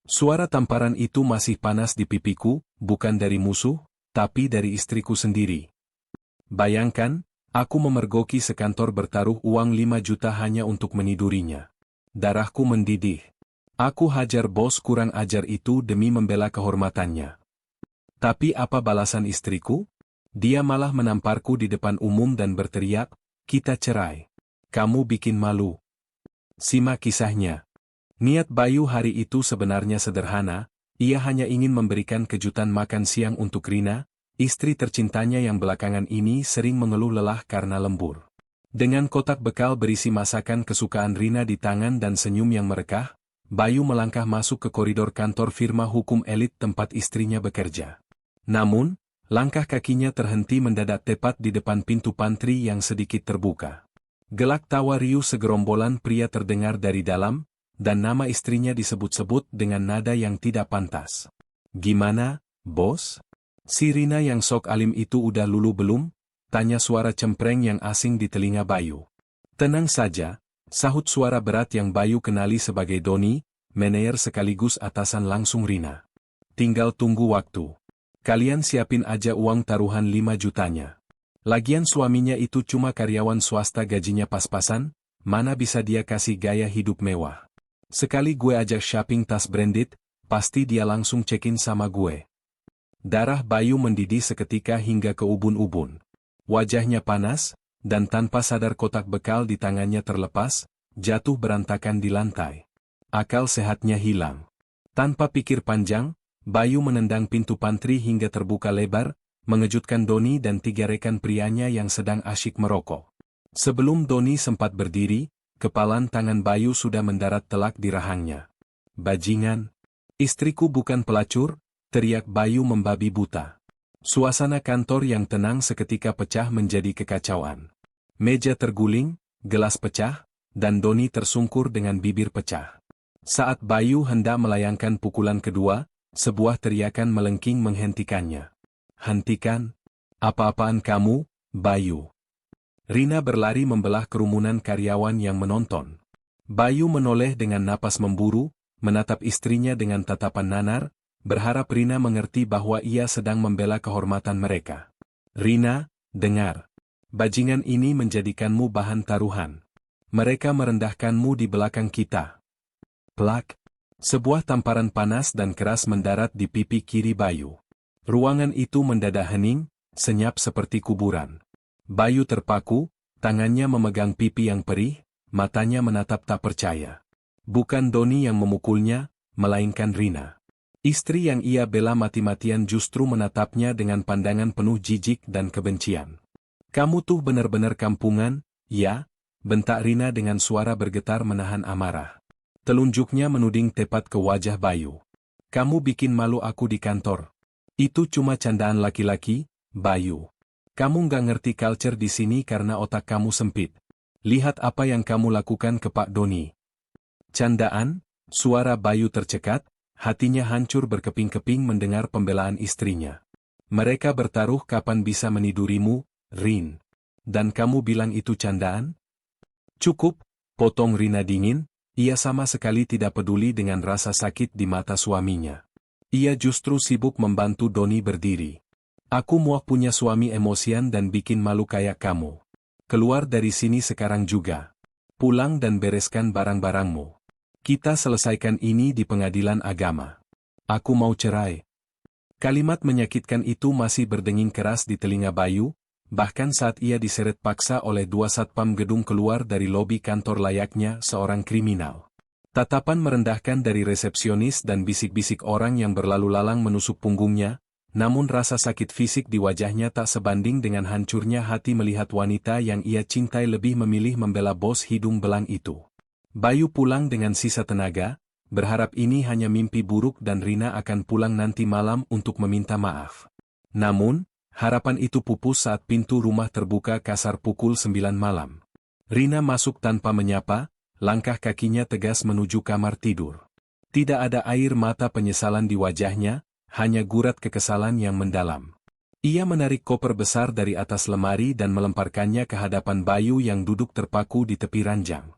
Suara tamparan itu masih panas di pipiku, bukan dari musuh, tapi dari istriku sendiri. Bayangkan, aku memergoki sekantor bertaruh uang 5 juta hanya untuk menidurinya. Darahku mendidih. Aku hajar bos kurang ajar itu demi membela kehormatannya. Tapi apa balasan istriku? Dia malah menamparku di depan umum dan berteriak, "Kita cerai. Kamu bikin malu." Simak kisahnya. Niat Bayu hari itu sebenarnya sederhana, ia hanya ingin memberikan kejutan makan siang untuk Rina, istri tercintanya yang belakangan ini sering mengeluh lelah karena lembur. Dengan kotak bekal berisi masakan kesukaan Rina di tangan dan senyum yang merekah, Bayu melangkah masuk ke koridor kantor firma hukum elit tempat istrinya bekerja. Namun, langkah kakinya terhenti mendadak tepat di depan pintu pantry yang sedikit terbuka. Gelak tawa riuh segerombolan pria terdengar dari dalam, dan nama istrinya disebut-sebut dengan nada yang tidak pantas. "Gimana, bos? Si Rina yang sok alim itu udah lulu belum?" tanya suara cempreng yang asing di telinga Bayu. "Tenang saja," sahut suara berat yang Bayu kenali sebagai Doni, manajer sekaligus atasan langsung Rina. "Tinggal tunggu waktu. Kalian siapin aja uang taruhan 5 jutanya. Lagian suaminya itu cuma karyawan swasta gajinya pas-pasan, mana bisa dia kasih gaya hidup mewah. Sekali gue ajak shopping tas branded, pasti dia langsung check-in sama gue." Darah Bayu mendidih seketika hingga ke ubun-ubun. Wajahnya panas, dan tanpa sadar kotak bekal di tangannya terlepas, jatuh berantakan di lantai. Akal sehatnya hilang. Tanpa pikir panjang, Bayu menendang pintu pantry hingga terbuka lebar, mengejutkan Doni dan 3 rekan prianya yang sedang asyik merokok. Sebelum Doni sempat berdiri, kepalan tangan Bayu sudah mendarat telak di rahangnya. "Bajingan! Istriku bukan pelacur!" teriak Bayu membabi buta. Suasana kantor yang tenang seketika pecah menjadi kekacauan. Meja terguling, gelas pecah, dan Doni tersungkur dengan bibir pecah. Saat Bayu hendak melayangkan pukulan kedua, sebuah teriakan melengking menghentikannya. "Hentikan! Apa-apaan kamu, Bayu?" Rina berlari membelah kerumunan karyawan yang menonton. Bayu menoleh dengan napas memburu, menatap istrinya dengan tatapan nanar, berharap Rina mengerti bahwa ia sedang membela kehormatan mereka. "Rina, dengar. Bajingan ini menjadikanmu bahan taruhan. Mereka merendahkanmu di belakang kita." Plak! Sebuah tamparan panas dan keras mendarat di pipi kiri Bayu. Ruangan itu mendadak hening, senyap seperti kuburan. Bayu terpaku, tangannya memegang pipi yang perih, matanya menatap tak percaya. Bukan Doni yang memukulnya, melainkan Rina. Istri yang ia bela mati-matian justru menatapnya dengan pandangan penuh jijik dan kebencian. "Kamu tuh benar-benar kampungan, ya?" bentak Rina dengan suara bergetar menahan amarah. Telunjuknya menuding tepat ke wajah Bayu. "Kamu bikin malu aku di kantor. Itu cuma candaan laki-laki, Bayu. Kamu nggak ngerti culture di sini karena otak kamu sempit. Lihat apa yang kamu lakukan ke Pak Doni." "Candaan?" Suara Bayu tercekat, hatinya hancur berkeping-keping mendengar pembelaan istrinya. "Mereka bertaruh kapan bisa menidurimu, Rin. Dan kamu bilang itu candaan?" "Cukup," potong Rina dingin, ia sama sekali tidak peduli dengan rasa sakit di mata suaminya. Ia justru sibuk membantu Doni berdiri. "Aku muak punya suami emosian dan bikin malu kayak kamu. Keluar dari sini sekarang juga. Pulang dan bereskan barang-barangmu. Kita selesaikan ini di pengadilan agama. Aku mau cerai." Kalimat menyakitkan itu masih berdenging keras di telinga Bayu, bahkan saat ia diseret paksa oleh 2 satpam gedung keluar dari lobi kantor layaknya seorang kriminal. Tatapan merendahkan dari resepsionis dan bisik-bisik orang yang berlalu lalang menusuk punggungnya, namun rasa sakit fisik di wajahnya tak sebanding dengan hancurnya hati melihat wanita yang ia cintai lebih memilih membela bos hidung belang itu. Bayu pulang dengan sisa tenaga, berharap ini hanya mimpi buruk dan Rina akan pulang nanti malam untuk meminta maaf. Namun, harapan itu pupus saat pintu rumah terbuka kasar pukul 9 malam. Rina masuk tanpa menyapa, langkah kakinya tegas menuju kamar tidur. Tidak ada air mata penyesalan di wajahnya, hanya gurat kekesalan yang mendalam. Ia menarik koper besar dari atas lemari dan melemparkannya ke hadapan Bayu yang duduk terpaku di tepi ranjang.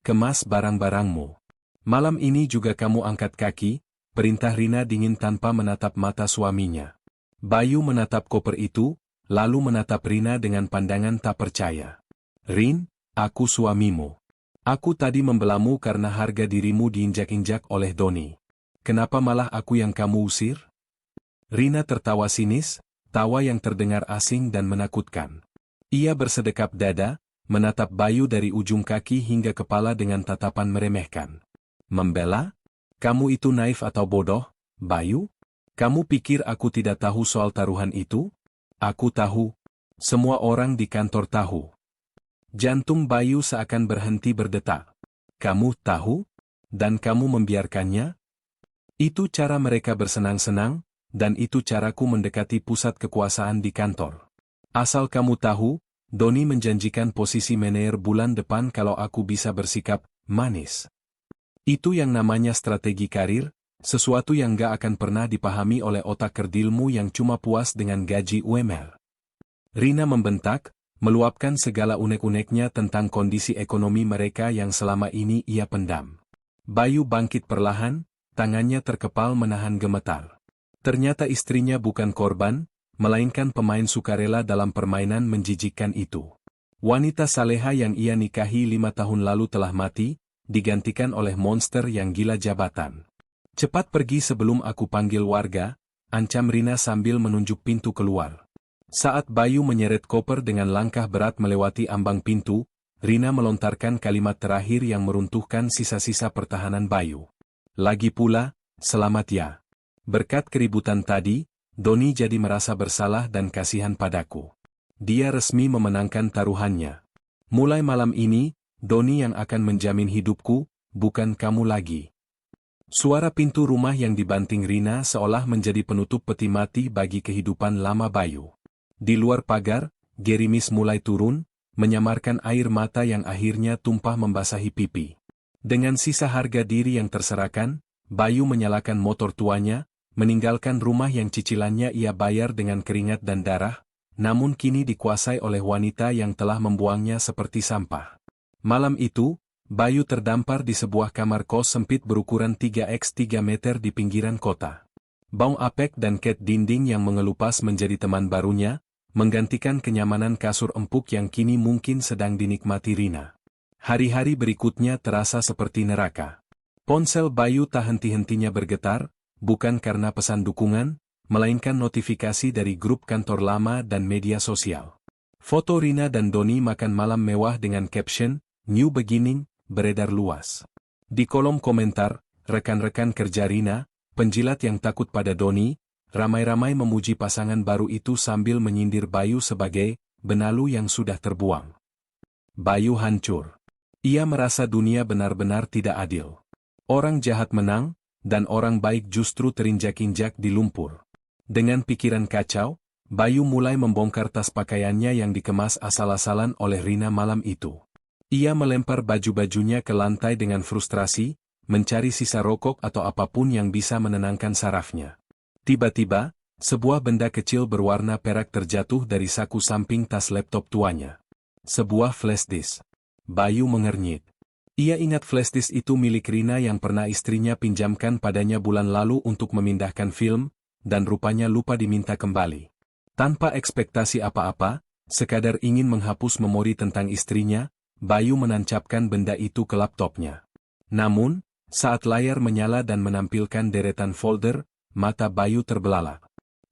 "Kemas barang-barangmu. Malam ini juga kamu angkat kaki, perintah Rina dingin tanpa menatap mata suaminya. Bayu menatap koper itu, lalu menatap Rina dengan pandangan tak percaya. Rin, aku suamimu. Aku tadi membelamu karena harga dirimu diinjak-injak oleh Doni. Kenapa malah aku yang kamu usir? Rina tertawa sinis, tawa yang terdengar asing dan menakutkan. Ia bersedekap dada, menatap Bayu dari ujung kaki hingga kepala dengan tatapan meremehkan. Membela? Kamu itu naif atau bodoh, Bayu? Kamu pikir aku tidak tahu soal taruhan itu? Aku tahu. Semua orang di kantor tahu. Jantung Bayu seakan berhenti berdetak. Kamu tahu? Dan kamu membiarkannya? Itu cara mereka bersenang-senang, dan itu caraku mendekati pusat kekuasaan di kantor. Asal kamu tahu, Doni menjanjikan posisi manajer bulan depan kalau aku bisa bersikap manis. Itu yang namanya strategi karir, sesuatu yang gak akan pernah dipahami oleh otak kerdilmu yang cuma puas dengan gaji UMR. Rina membentak, meluapkan segala unek-uneknya tentang kondisi ekonomi mereka yang selama ini ia pendam. Bayu bangkit perlahan, tangannya terkepal menahan gemetar. Ternyata istrinya bukan korban, melainkan pemain sukarela dalam permainan menjijikkan itu. Wanita saleha yang ia nikahi 5 tahun lalu telah mati, digantikan oleh monster yang gila jabatan. Cepat pergi sebelum aku panggil warga, ancam Rina sambil menunjuk pintu keluar. Saat Bayu menyeret koper dengan langkah berat melewati ambang pintu, Rina melontarkan kalimat terakhir yang meruntuhkan sisa-sisa pertahanan Bayu. Lagi pula, selamat ya. Berkat keributan tadi, Doni jadi merasa bersalah dan kasihan padaku. Dia resmi memenangkan taruhannya. Mulai malam ini, Doni yang akan menjamin hidupku, bukan kamu lagi. Suara pintu rumah yang dibanting Rina seolah menjadi penutup peti mati bagi kehidupan lama Bayu. Di luar pagar, gerimis mulai turun, menyamarkan air mata yang akhirnya tumpah membasahi pipi. Dengan sisa harga diri yang terserahkan, Bayu menyalakan motor tuanya, meninggalkan rumah yang cicilannya ia bayar dengan keringat dan darah, namun kini dikuasai oleh wanita yang telah membuangnya seperti sampah. Malam itu, Bayu terdampar di sebuah kamar kos sempit berukuran 3x3 meter di pinggiran kota. Bau apek dan cat dinding yang mengelupas menjadi teman barunya, menggantikan kenyamanan kasur empuk yang kini mungkin sedang dinikmati Rina. Hari-hari berikutnya terasa seperti neraka. Ponsel Bayu tak henti-hentinya bergetar, bukan karena pesan dukungan, melainkan notifikasi dari grup kantor lama dan media sosial. Foto Rina dan Doni makan malam mewah dengan caption, New Beginning, beredar luas. Di kolom komentar, rekan-rekan kerja Rina, penjilat yang takut pada Doni, ramai-ramai memuji pasangan baru itu sambil menyindir Bayu sebagai benalu yang sudah terbuang. Bayu hancur. Ia merasa dunia benar-benar tidak adil. Orang jahat menang, dan orang baik justru terinjak-injak di lumpur. Dengan pikiran kacau, Bayu mulai membongkar tas pakaiannya yang dikemas asal-asalan oleh Rina malam itu. Ia melempar baju-bajunya ke lantai dengan frustrasi, mencari sisa rokok atau apapun yang bisa menenangkan sarafnya. Tiba-tiba, sebuah benda kecil berwarna perak terjatuh dari saku samping tas laptop tuanya. Sebuah flash disk. Bayu mengernyit. Ia ingat flash disk itu milik Rina yang pernah istrinya pinjamkan padanya bulan lalu untuk memindahkan film, dan rupanya lupa diminta kembali. Tanpa ekspektasi apa-apa, sekadar ingin menghapus memori tentang istrinya, Bayu menancapkan benda itu ke laptopnya. Namun, saat layar menyala dan menampilkan deretan folder, mata Bayu terbelalak.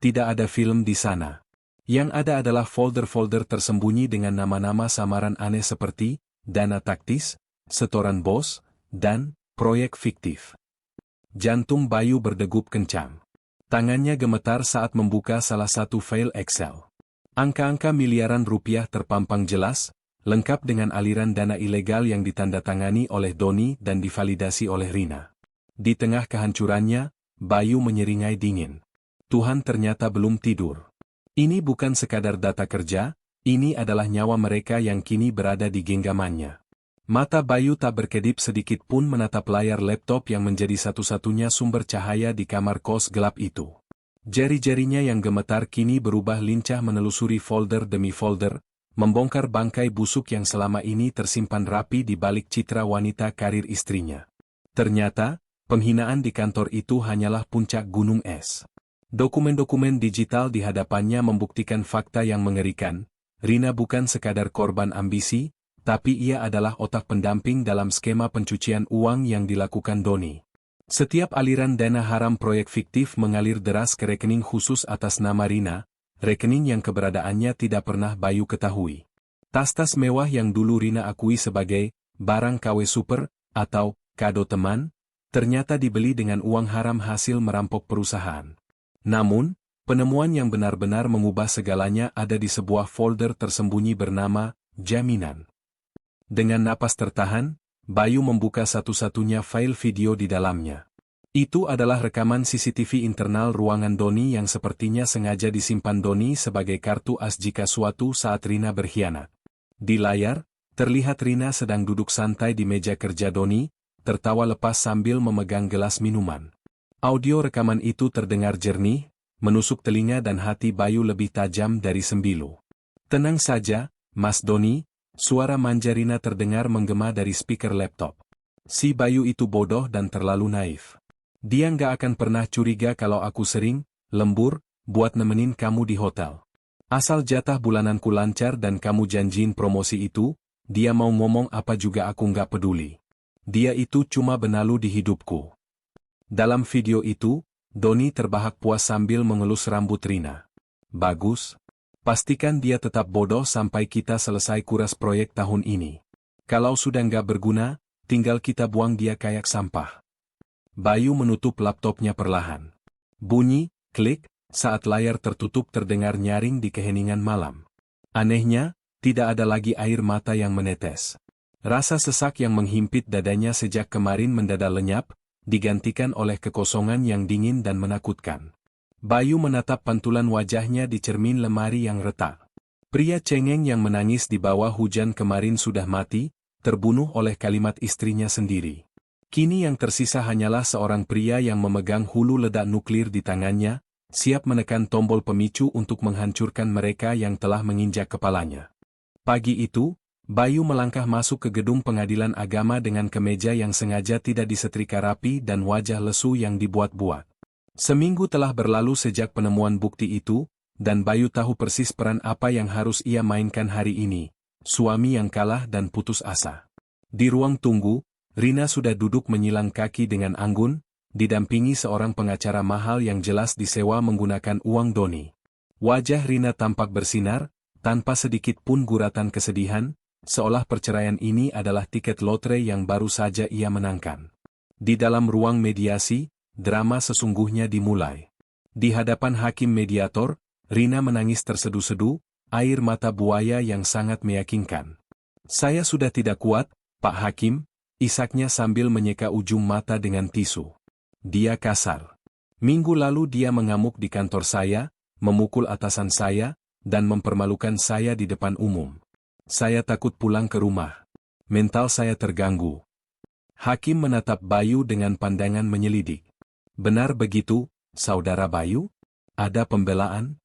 Tidak ada film di sana. Yang ada adalah folder-folder tersembunyi dengan nama-nama samaran aneh seperti dana taktis, setoran bos, dan proyek fiktif. Jantung Bayu berdegup kencang. Tangannya gemetar saat membuka salah satu file Excel. Angka-angka miliaran rupiah terpampang jelas, lengkap dengan aliran dana ilegal yang ditandatangani oleh Doni dan divalidasi oleh Rina. Di tengah kehancurannya, Bayu menyeringai dingin. Tuhan ternyata belum tidur. Ini bukan sekadar data kerja, ini adalah nyawa mereka yang kini berada di genggamannya. Mata Bayu tak berkedip sedikit pun menatap layar laptop yang menjadi satu-satunya sumber cahaya di kamar kos gelap itu. Jari-jarinya yang gemetar kini berubah lincah menelusuri folder demi folder, membongkar bangkai busuk yang selama ini tersimpan rapi di balik citra wanita karir istrinya. Ternyata, penghinaan di kantor itu hanyalah puncak gunung es. Dokumen-dokumen digital di hadapannya membuktikan fakta yang mengerikan. Rina bukan sekadar korban ambisi, tapi ia adalah otak pendamping dalam skema pencucian uang yang dilakukan Doni. Setiap aliran dana haram proyek fiktif mengalir deras ke rekening khusus atas nama Rina, rekening yang keberadaannya tidak pernah Bayu ketahui. Tas-tas mewah yang dulu Rina akui sebagai barang KW super atau kado teman, ternyata dibeli dengan uang haram hasil merampok perusahaan. Namun, penemuan yang benar-benar mengubah segalanya ada di sebuah folder tersembunyi bernama jaminan. Dengan napas tertahan, Bayu membuka satu-satunya file video di dalamnya. Itu adalah rekaman CCTV internal ruangan Doni yang sepertinya sengaja disimpan Doni sebagai kartu as jika suatu saat Rina berkhianat. Di layar, terlihat Rina sedang duduk santai di meja kerja Doni, tertawa lepas sambil memegang gelas minuman. Audio rekaman itu terdengar jernih, menusuk telinga dan hati Bayu lebih tajam dari sembilu. Tenang saja, Mas Doni, suara manja Rina terdengar menggema dari speaker laptop. Si Bayu itu bodoh dan terlalu naif. Dia nggak akan pernah curiga kalau aku sering, lembur, buat nemenin kamu di hotel. Asal jatah bulananku lancar dan kamu janjiin promosi itu, dia mau ngomong apa juga aku nggak peduli. Dia itu cuma benalu di hidupku. Dalam video itu, Doni terbahak puas sambil mengelus rambut Rina. Bagus. Pastikan dia tetap bodoh sampai kita selesai kuras proyek tahun ini. Kalau sudah nggak berguna, tinggal kita buang dia kayak sampah. Bayu menutup laptopnya perlahan. Bunyi, klik, saat layar tertutup terdengar nyaring di keheningan malam. Anehnya, tidak ada lagi air mata yang menetes. Rasa sesak yang menghimpit dadanya sejak kemarin mendadak lenyap, digantikan oleh kekosongan yang dingin dan menakutkan. Bayu menatap pantulan wajahnya di cermin lemari yang retak. Pria cengeng yang menangis di bawah hujan kemarin sudah mati, terbunuh oleh kalimat istrinya sendiri. Kini yang tersisa hanyalah seorang pria yang memegang hulu ledak nuklir di tangannya, siap menekan tombol pemicu untuk menghancurkan mereka yang telah menginjak kepalanya. Pagi itu, Bayu melangkah masuk ke gedung pengadilan agama dengan kemeja yang sengaja tidak disetrika rapi dan wajah lesu yang dibuat-buat. Seminggu telah berlalu sejak penemuan bukti itu, dan Bayu tahu persis peran apa yang harus ia mainkan hari ini, suami yang kalah dan putus asa. Di ruang tunggu, Rina sudah duduk menyilang kaki dengan anggun, didampingi seorang pengacara mahal yang jelas disewa menggunakan uang Doni. Wajah Rina tampak bersinar, tanpa sedikit pun guratan kesedihan, seolah perceraian ini adalah tiket lotre yang baru saja ia menangkan. Di dalam ruang mediasi, drama sesungguhnya dimulai. Di hadapan hakim mediator, Rina menangis tersedu-sedu, air mata buaya yang sangat meyakinkan. Saya sudah tidak kuat, Pak Hakim, isaknya sambil menyeka ujung mata dengan tisu. Dia kasar. Minggu lalu dia mengamuk di kantor saya, memukul atasan saya, dan mempermalukan saya di depan umum. Saya takut pulang ke rumah. Mental saya terganggu. Hakim menatap Bayu dengan pandangan menyelidik. Benar begitu, Saudara Bayu? Ada pembelaan?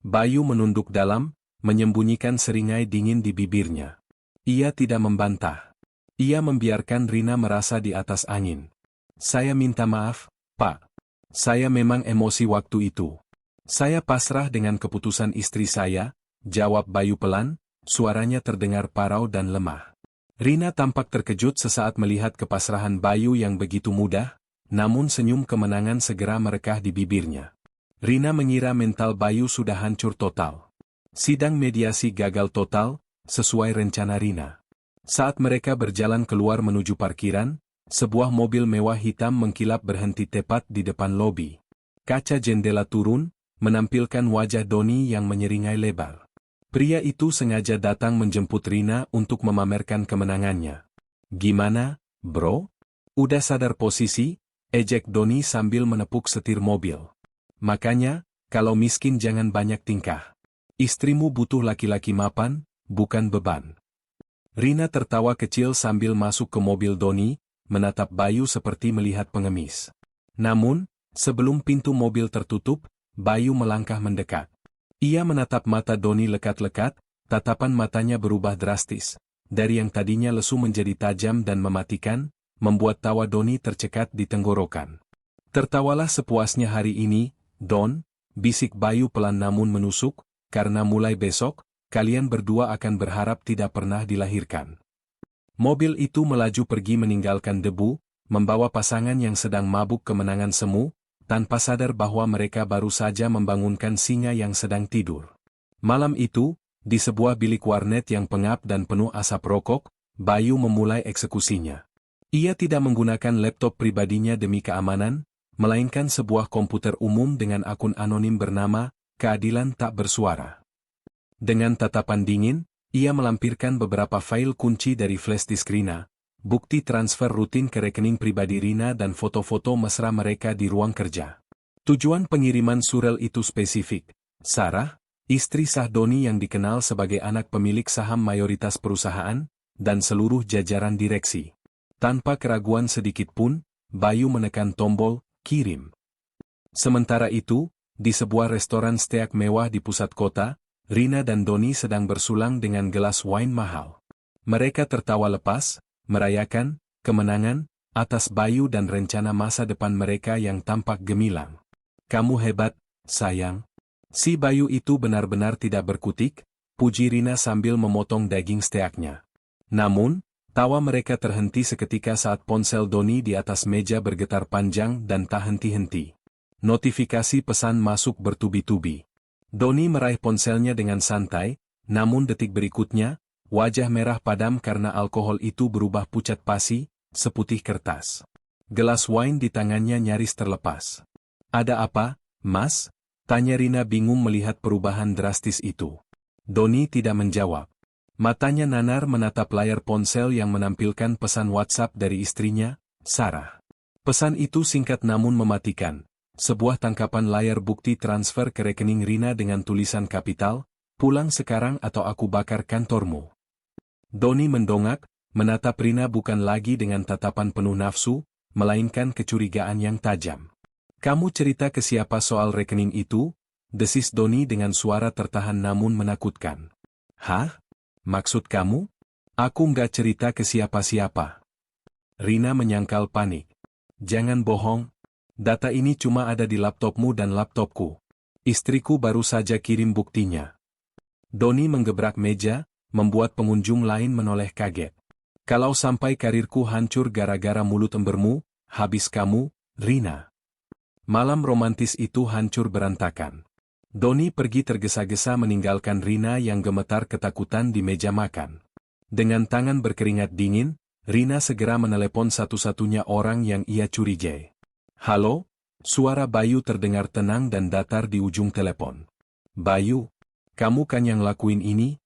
Bayu menunduk dalam, menyembunyikan seringai dingin di bibirnya. Ia tidak membantah. Ia membiarkan Rina merasa di atas angin. Saya minta maaf, Pak. Saya memang emosi waktu itu. Saya pasrah dengan keputusan istri saya, jawab Bayu pelan. Suaranya terdengar parau dan lemah. Rina tampak terkejut sesaat melihat kepasrahan Bayu yang begitu mudah, namun senyum kemenangan segera merekah di bibirnya. Rina mengira mental Bayu sudah hancur total. Sidang mediasi gagal total, sesuai rencana Rina. Saat mereka berjalan keluar menuju parkiran, sebuah mobil mewah hitam mengkilap berhenti tepat di depan lobi. Kaca jendela turun, menampilkan wajah Doni yang menyeringai lebar. Pria itu sengaja datang menjemput Rina untuk memamerkan kemenangannya. Gimana, bro? Udah sadar posisi? Ejek Doni sambil menepuk setir mobil. Makanya, kalau miskin jangan banyak tingkah. Istrimu butuh laki-laki mapan, bukan beban. Rina tertawa kecil sambil masuk ke mobil Doni, menatap Bayu seperti melihat pengemis. Namun, sebelum pintu mobil tertutup, Bayu melangkah mendekat. Ia menatap mata Doni lekat-lekat, tatapan matanya berubah drastis. Dari yang tadinya lesu menjadi tajam dan mematikan, membuat tawa Doni tercekat di tenggorokan. Tertawalah sepuasnya hari ini, Don, bisik Bayu pelan namun menusuk, karena mulai besok, kalian berdua akan berharap tidak pernah dilahirkan. Mobil itu melaju pergi meninggalkan debu, membawa pasangan yang sedang mabuk kemenangan semu, tanpa sadar bahwa mereka baru saja membangunkan singa yang sedang tidur. Malam itu, di sebuah bilik warnet yang pengap dan penuh asap rokok, Bayu memulai eksekusinya. Ia tidak menggunakan laptop pribadinya demi keamanan, melainkan sebuah komputer umum dengan akun anonim bernama Keadilan Tak Bersuara. Dengan tatapan dingin, ia melampirkan beberapa file kunci dari flash disk Rina, bukti transfer rutin ke rekening pribadi Rina dan foto-foto mesra mereka di ruang kerja. Tujuan pengiriman surel itu spesifik. Sarah, istri sah Doni yang dikenal sebagai anak pemilik saham mayoritas perusahaan, dan seluruh jajaran direksi. Tanpa keraguan sedikit pun, Bayu menekan tombol kirim. Sementara itu, di sebuah restoran steak mewah di pusat kota, Rina dan Doni sedang bersulang dengan gelas wine mahal. Mereka tertawa lepas, merayakan kemenangan atas Bayu dan rencana masa depan mereka yang tampak gemilang. Kamu hebat, sayang. Si Bayu itu benar-benar tidak berkutik, puji Rina sambil memotong daging steaknya. Namun, tawa mereka terhenti seketika saat ponsel Doni di atas meja bergetar panjang dan tak henti-henti. Notifikasi pesan masuk bertubi-tubi. Doni meraih ponselnya dengan santai, namun detik berikutnya, wajah merah padam karena alkohol itu berubah pucat pasi, seputih kertas. Gelas wine di tangannya nyaris terlepas. Ada apa, Mas? Tanya Rina bingung melihat perubahan drastis itu. Doni tidak menjawab. Matanya nanar menatap layar ponsel yang menampilkan pesan WhatsApp dari istrinya, Sarah. Pesan itu singkat namun mematikan. Sebuah tangkapan layar bukti transfer ke rekening Rina dengan tulisan kapital, pulang sekarang atau aku bakar kantormu. Doni mendongak, menatap Rina bukan lagi dengan tatapan penuh nafsu, melainkan kecurigaan yang tajam. Kamu cerita ke siapa soal rekening itu? Desis Doni dengan suara tertahan namun menakutkan. Hah? Maksud kamu? Aku nggak cerita ke siapa-siapa. Rina menyangkal panik. Jangan bohong. Data ini cuma ada di laptopmu dan laptopku. Istriku baru saja kirim buktinya. Doni menggebrak meja, membuat pengunjung lain menoleh kaget. Kalau sampai karirku hancur gara-gara mulut embermu, habis kamu, Rina. Malam romantis itu hancur berantakan. Doni pergi tergesa-gesa meninggalkan Rina yang gemetar ketakutan di meja makan. Dengan tangan berkeringat dingin, Rina segera menelepon satu-satunya orang yang ia curigai. Halo? Suara Bayu terdengar tenang dan datar di ujung telepon. Bayu, kamu kan yang lakuin ini?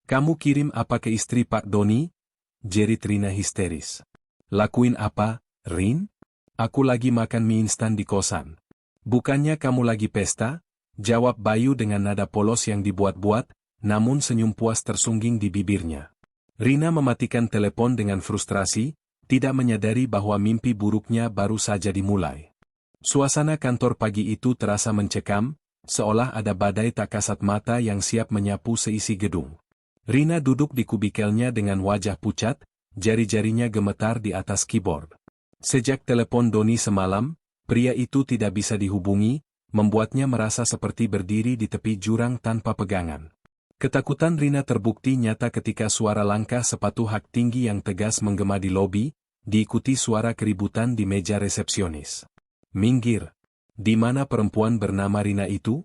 Kamu kirim apa ke istri Pak Doni? Jerit Rina histeris. Lakuin apa, Rin? Aku lagi makan mie instan di kosan. Bukannya kamu lagi pesta? Jawab Bayu dengan nada polos yang dibuat-buat, namun senyum puas tersungging di bibirnya. Rina mematikan telepon dengan frustrasi, tidak menyadari bahwa mimpi buruknya baru saja dimulai. Suasana kantor pagi itu terasa mencekam, seolah ada badai tak kasat mata yang siap menyapu seisi gedung. Rina duduk di kubikelnya dengan wajah pucat, jari-jarinya gemetar di atas keyboard. Sejak telepon Doni semalam, pria itu tidak bisa dihubungi, membuatnya merasa seperti berdiri di tepi jurang tanpa pegangan. Ketakutan Rina terbukti nyata ketika suara langkah sepatu hak tinggi yang tegas menggema di lobi, diikuti suara keributan di meja resepsionis. Minggir! Di mana perempuan bernama Rina itu?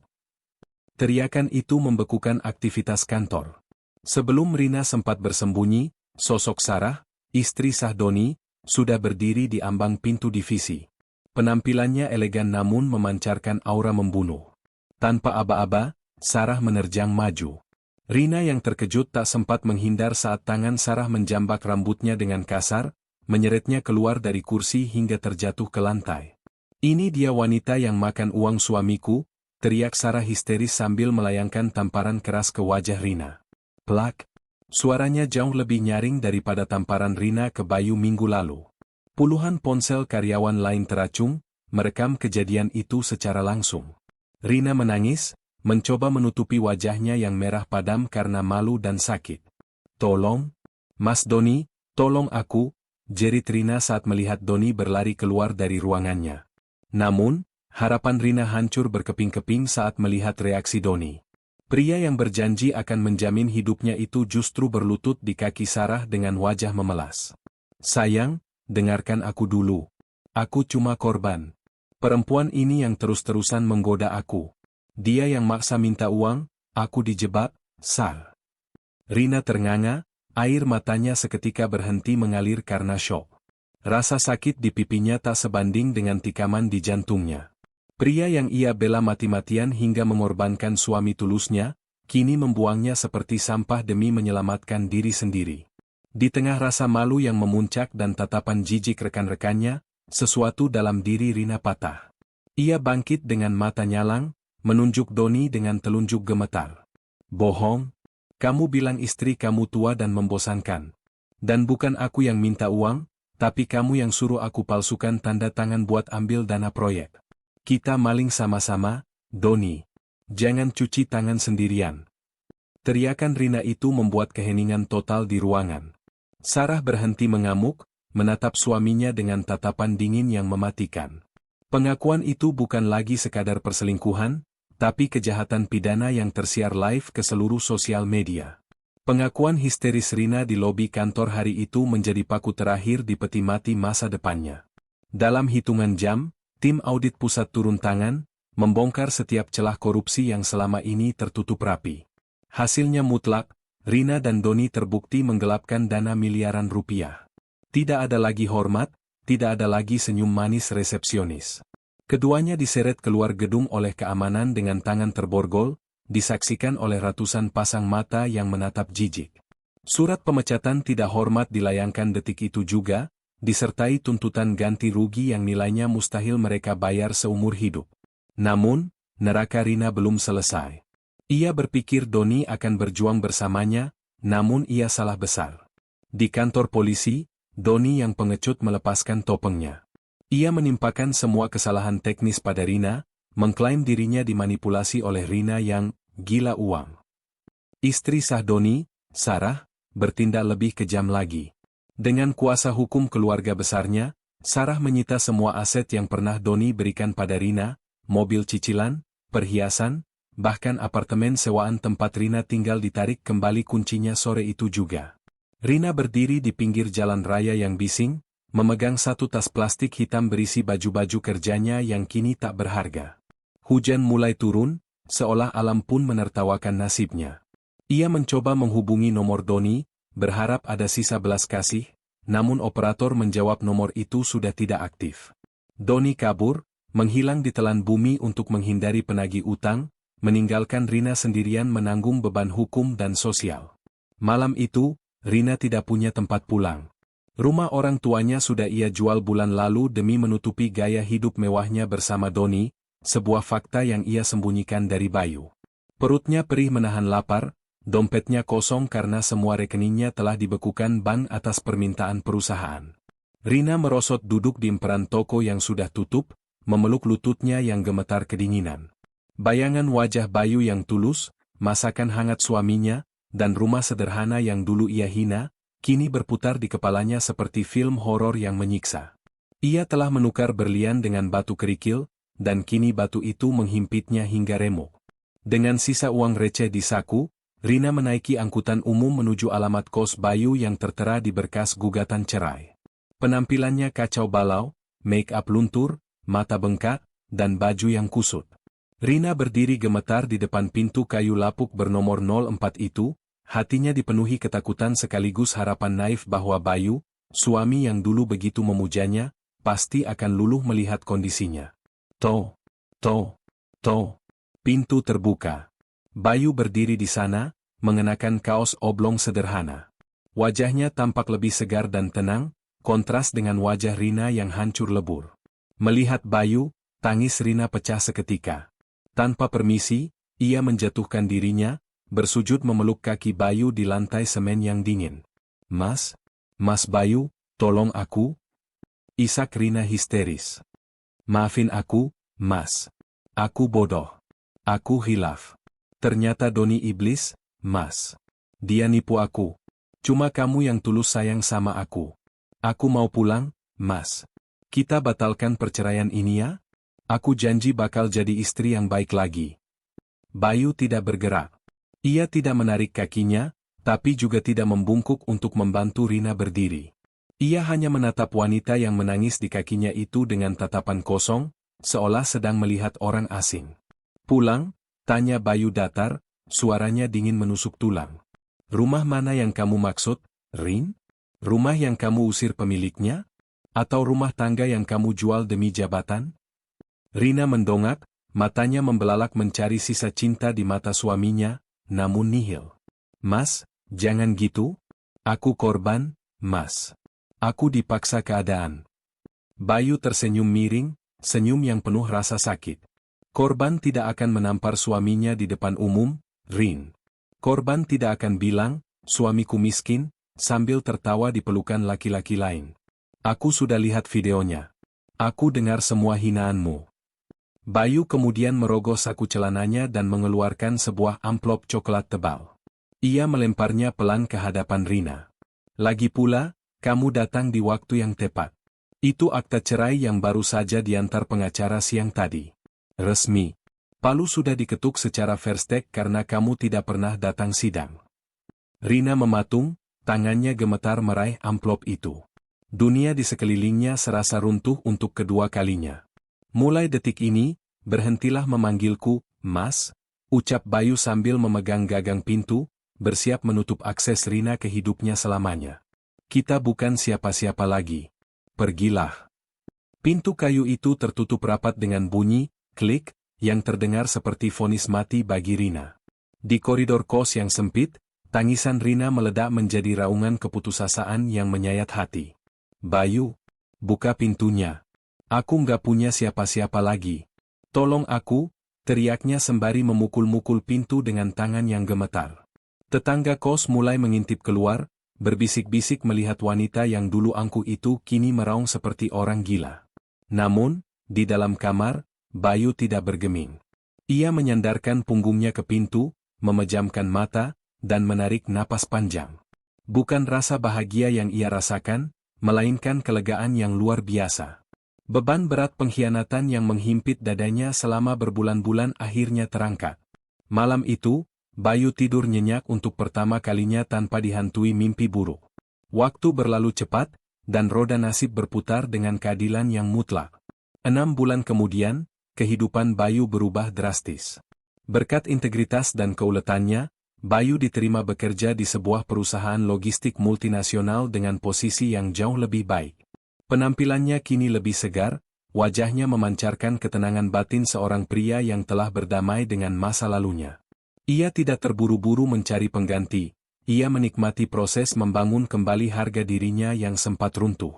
Teriakan itu membekukan aktivitas kantor. Sebelum Rina sempat bersembunyi, sosok Sarah, istri sah Doni, sudah berdiri di ambang pintu divisi. Penampilannya elegan namun memancarkan aura membunuh. Tanpa aba-aba, Sarah menerjang maju. Rina yang terkejut tak sempat menghindar saat tangan Sarah menjambak rambutnya dengan kasar, menyeretnya keluar dari kursi hingga terjatuh ke lantai. Ini dia wanita yang makan uang suamiku, teriak Sarah histeris sambil melayangkan tamparan keras ke wajah Rina. Plak! Suaranya jauh lebih nyaring daripada tamparan Rina ke Bayu minggu lalu. Puluhan ponsel karyawan lain teracung, merekam kejadian itu secara langsung. Rina menangis, mencoba menutupi wajahnya yang merah padam karena malu dan sakit. Tolong, Mas Doni, tolong aku, jerit Rina saat melihat Doni berlari keluar dari ruangannya. Namun, harapan Rina hancur berkeping-keping saat melihat reaksi Doni. Pria yang berjanji akan menjamin hidupnya itu justru berlutut di kaki Sarah dengan wajah memelas. Sayang, dengarkan aku dulu. Aku cuma korban. Perempuan ini yang terus-terusan menggoda aku. Dia yang maksa minta uang, aku dijebak, Sar. Rina ternganga, air matanya seketika berhenti mengalir karena syok. Rasa sakit di pipinya tak sebanding dengan tikaman di jantungnya. Pria yang ia bela mati-matian hingga mengorbankan suami tulusnya, kini membuangnya seperti sampah demi menyelamatkan diri sendiri. Di tengah rasa malu yang memuncak dan tatapan jijik rekan-rekannya, sesuatu dalam diri Rina patah. Ia bangkit dengan mata nyalang, menunjuk Doni dengan telunjuk gemetar. Bohong, kamu bilang istri kamu tua dan membosankan. Dan bukan aku yang minta uang, tapi kamu yang suruh aku palsukan tanda tangan buat ambil dana proyek. Kita maling sama-sama, Doni. Jangan cuci tangan sendirian. Teriakan Rina itu membuat keheningan total di ruangan. Sarah berhenti mengamuk, menatap suaminya dengan tatapan dingin yang mematikan. Pengakuan itu bukan lagi sekadar perselingkuhan, tapi kejahatan pidana yang tersiar live ke seluruh sosial media. Pengakuan histeris Rina di lobi kantor hari itu menjadi paku terakhir di peti mati masa depannya. Dalam hitungan jam, tim audit pusat turun tangan, membongkar setiap celah korupsi yang selama ini tertutup rapi. Hasilnya mutlak, Rina dan Doni terbukti menggelapkan dana miliaran rupiah. Tidak ada lagi hormat, tidak ada lagi senyum manis resepsionis. Keduanya diseret keluar gedung oleh keamanan dengan tangan terborgol, disaksikan oleh ratusan pasang mata yang menatap jijik. Surat pemecatan tidak hormat dilayangkan detik itu juga, disertai tuntutan ganti rugi yang nilainya mustahil mereka bayar seumur hidup. Namun, neraka Rina belum selesai. Ia berpikir Doni akan berjuang bersamanya, namun ia salah besar. Di kantor polisi, Doni yang pengecut melepaskan topengnya. Ia menimpakan semua kesalahan teknis pada Rina, mengklaim dirinya dimanipulasi oleh Rina yang gila uang. Istri sah Doni, Sarah, bertindak lebih kejam lagi. Dengan kuasa hukum keluarga besarnya, Sarah menyita semua aset yang pernah Doni berikan pada Rina, mobil cicilan, perhiasan, bahkan apartemen sewaan tempat Rina tinggal ditarik kembali kuncinya sore itu juga. Rina berdiri di pinggir jalan raya yang bising, memegang satu tas plastik hitam berisi baju-baju kerjanya yang kini tak berharga. Hujan mulai turun, seolah alam pun menertawakan nasibnya. Ia mencoba menghubungi nomor Doni, berharap ada sisa belas kasih, namun operator menjawab nomor itu sudah tidak aktif. Doni kabur, menghilang di telan bumi untuk menghindari penagih utang, meninggalkan Rina sendirian menanggung beban hukum dan sosial. Malam itu, Rina tidak punya tempat pulang. Rumah orang tuanya sudah ia jual bulan lalu demi menutupi gaya hidup mewahnya bersama Doni, sebuah fakta yang ia sembunyikan dari Bayu. Perutnya perih menahan lapar, dompetnya kosong karena semua rekeningnya telah dibekukan bank atas permintaan perusahaan. Rina merosot duduk di emperan toko yang sudah tutup, memeluk lututnya yang gemetar kedinginan. Bayangan wajah Bayu yang tulus, masakan hangat suaminya, dan rumah sederhana yang dulu ia hina, kini berputar di kepalanya seperti film horor yang menyiksa. Ia telah menukar berlian dengan batu kerikil, dan kini batu itu menghimpitnya hingga remuk. Dengan sisa uang receh di saku, Rina menaiki angkutan umum menuju alamat kos Bayu yang tertera di berkas gugatan cerai. Penampilannya kacau balau, make-up luntur, mata bengkak, dan baju yang kusut. Rina berdiri gemetar di depan pintu kayu lapuk bernomor 04 itu, hatinya dipenuhi ketakutan sekaligus harapan naif bahwa Bayu, suami yang dulu begitu memujanya, pasti akan luluh melihat kondisinya. Toh. Pintu terbuka. Bayu berdiri di sana, mengenakan kaos oblong sederhana. Wajahnya tampak lebih segar dan tenang, kontras dengan wajah Rina yang hancur lebur. Melihat Bayu, tangis Rina pecah seketika. Tanpa permisi, ia menjatuhkan dirinya, bersujud memeluk kaki Bayu di lantai semen yang dingin. Mas Bayu, tolong aku. Isak Rina histeris. Maafin aku, Mas. Aku bodoh. Aku hilaf. Ternyata Doni iblis, Mas. Dia nipu aku. Cuma kamu yang tulus sayang sama aku. Aku mau pulang, Mas. Kita batalkan perceraian ini ya? Aku janji bakal jadi istri yang baik lagi. Bayu tidak bergerak. Ia tidak menarik kakinya, tapi juga tidak membungkuk untuk membantu Rina berdiri. Ia hanya menatap wanita yang menangis di kakinya itu dengan tatapan kosong, seolah sedang melihat orang asing. Pulang? Tanya Bayu datar, suaranya dingin menusuk tulang. Rumah mana yang kamu maksud, Rin? Rumah yang kamu usir pemiliknya? Atau rumah tangga yang kamu jual demi jabatan? Rina mendongak, matanya membelalak mencari sisa cinta di mata suaminya, namun nihil. Mas, jangan gitu. Aku korban, Mas. Aku dipaksa keadaan. Bayu tersenyum miring, senyum yang penuh rasa sakit. Korban tidak akan menampar suaminya di depan umum, Rin. Korban tidak akan bilang, suamiku miskin, sambil tertawa di pelukan laki-laki lain. Aku sudah lihat videonya. Aku dengar semua hinaanmu. Bayu kemudian merogoh saku celananya dan mengeluarkan sebuah amplop coklat tebal. Ia melemparnya pelan ke hadapan Rina. Lagi pula, kamu datang di waktu yang tepat. Itu akta cerai yang baru saja diantar pengacara siang tadi. Resmi. Palu sudah diketuk secara verstek karena kamu tidak pernah datang sidang. Rina mematung, tangannya gemetar meraih amplop itu. Dunia di sekelilingnya serasa runtuh untuk kedua kalinya. Mulai detik ini, berhentilah memanggilku, Mas, ucap Bayu sambil memegang gagang pintu, bersiap menutup akses Rina ke hidupnya selamanya. Kita bukan siapa-siapa lagi. Pergilah. Pintu kayu itu tertutup rapat dengan bunyi, klik, yang terdengar seperti vonis mati bagi Rina. Di koridor kos yang sempit, tangisan Rina meledak menjadi raungan keputusasaan yang menyayat hati. Bayu, buka pintunya. Aku nggak punya siapa-siapa lagi. Tolong aku, teriaknya sembari memukul-mukul pintu dengan tangan yang gemetar. Tetangga kos mulai mengintip keluar, berbisik-bisik melihat wanita yang dulu angkuh itu kini meraung seperti orang gila. Namun, di dalam kamar, Bayu tidak bergeming. Ia menyandarkan punggungnya ke pintu, memejamkan mata, dan menarik napas panjang. Bukan rasa bahagia yang ia rasakan, melainkan kelegaan yang luar biasa. Beban berat pengkhianatan yang menghimpit dadanya selama berbulan-bulan akhirnya terangkat. Malam itu, Bayu tidur nyenyak untuk pertama kalinya tanpa dihantui mimpi buruk. Waktu berlalu cepat, dan roda nasib berputar dengan keadilan yang mutlak. 6 bulan kemudian, kehidupan Bayu berubah drastis. Berkat integritas dan keuletannya, Bayu diterima bekerja di sebuah perusahaan logistik multinasional dengan posisi yang jauh lebih baik. Penampilannya kini lebih segar, wajahnya memancarkan ketenangan batin seorang pria yang telah berdamai dengan masa lalunya. Ia tidak terburu-buru mencari pengganti, ia menikmati proses membangun kembali harga dirinya yang sempat runtuh.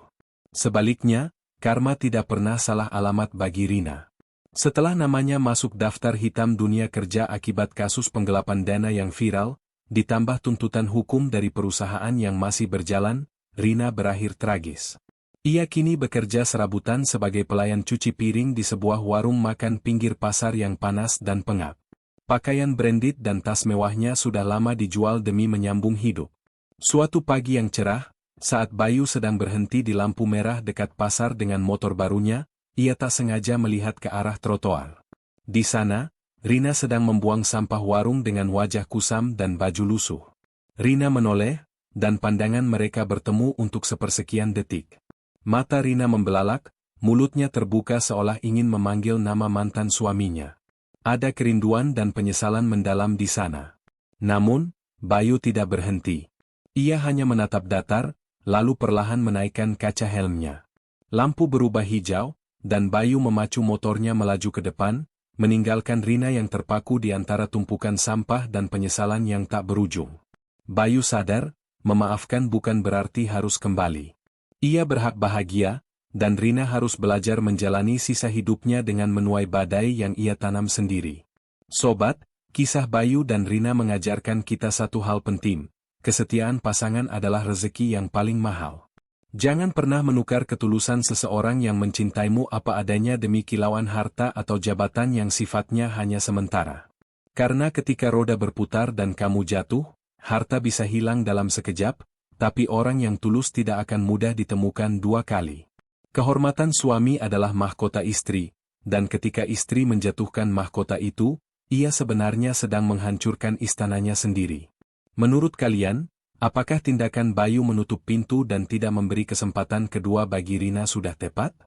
Sebaliknya, karma tidak pernah salah alamat bagi Rina. Setelah namanya masuk daftar hitam dunia kerja akibat kasus penggelapan dana yang viral, ditambah tuntutan hukum dari perusahaan yang masih berjalan, Rina berakhir tragis. Ia kini bekerja serabutan sebagai pelayan cuci piring di sebuah warung makan pinggir pasar yang panas dan pengap. Pakaian branded dan tas mewahnya sudah lama dijual demi menyambung hidup. Suatu pagi yang cerah, saat Bayu sedang berhenti di lampu merah dekat pasar dengan motor barunya, ia tak sengaja melihat ke arah trotoar. Di sana, Rina sedang membuang sampah warung dengan wajah kusam dan baju lusuh. Rina menoleh, dan pandangan mereka bertemu untuk sepersekian detik. Mata Rina membelalak, mulutnya terbuka seolah ingin memanggil nama mantan suaminya. Ada kerinduan dan penyesalan mendalam di sana. Namun, Bayu tidak berhenti. Ia hanya menatap datar, lalu perlahan menaikkan kaca helmnya. Lampu berubah hijau, dan Bayu memacu motornya melaju ke depan, meninggalkan Rina yang terpaku di antara tumpukan sampah dan penyesalan yang tak berujung. Bayu sadar, memaafkan bukan berarti harus kembali. Ia berhak bahagia, dan Rina harus belajar menjalani sisa hidupnya dengan menuai badai yang ia tanam sendiri. Sobat, kisah Bayu dan Rina mengajarkan kita satu hal penting, kesetiaan pasangan adalah rezeki yang paling mahal. Jangan pernah menukar ketulusan seseorang yang mencintaimu apa adanya demi kilauan harta atau jabatan yang sifatnya hanya sementara. Karena ketika roda berputar dan kamu jatuh, harta bisa hilang dalam sekejap, tapi orang yang tulus tidak akan mudah ditemukan dua kali. Kehormatan suami adalah mahkota istri, dan ketika istri menjatuhkan mahkota itu, ia sebenarnya sedang menghancurkan istananya sendiri. Menurut kalian, apakah tindakan Bayu menutup pintu dan tidak memberi kesempatan kedua bagi Rina sudah tepat?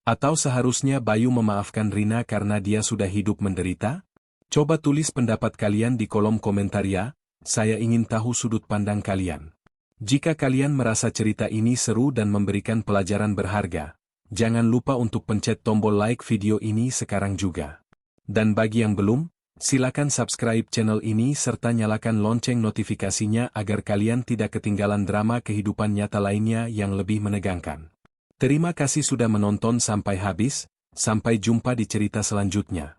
Atau seharusnya Bayu memaafkan Rina karena dia sudah hidup menderita? Coba tulis pendapat kalian di kolom komentar ya, saya ingin tahu sudut pandang kalian. Jika kalian merasa cerita ini seru dan memberikan pelajaran berharga, jangan lupa untuk pencet tombol like video ini sekarang juga. Dan bagi yang belum, silakan subscribe channel ini serta nyalakan lonceng notifikasinya agar kalian tidak ketinggalan drama kehidupan nyata lainnya yang lebih menegangkan. Terima kasih sudah menonton sampai habis, sampai jumpa di cerita selanjutnya.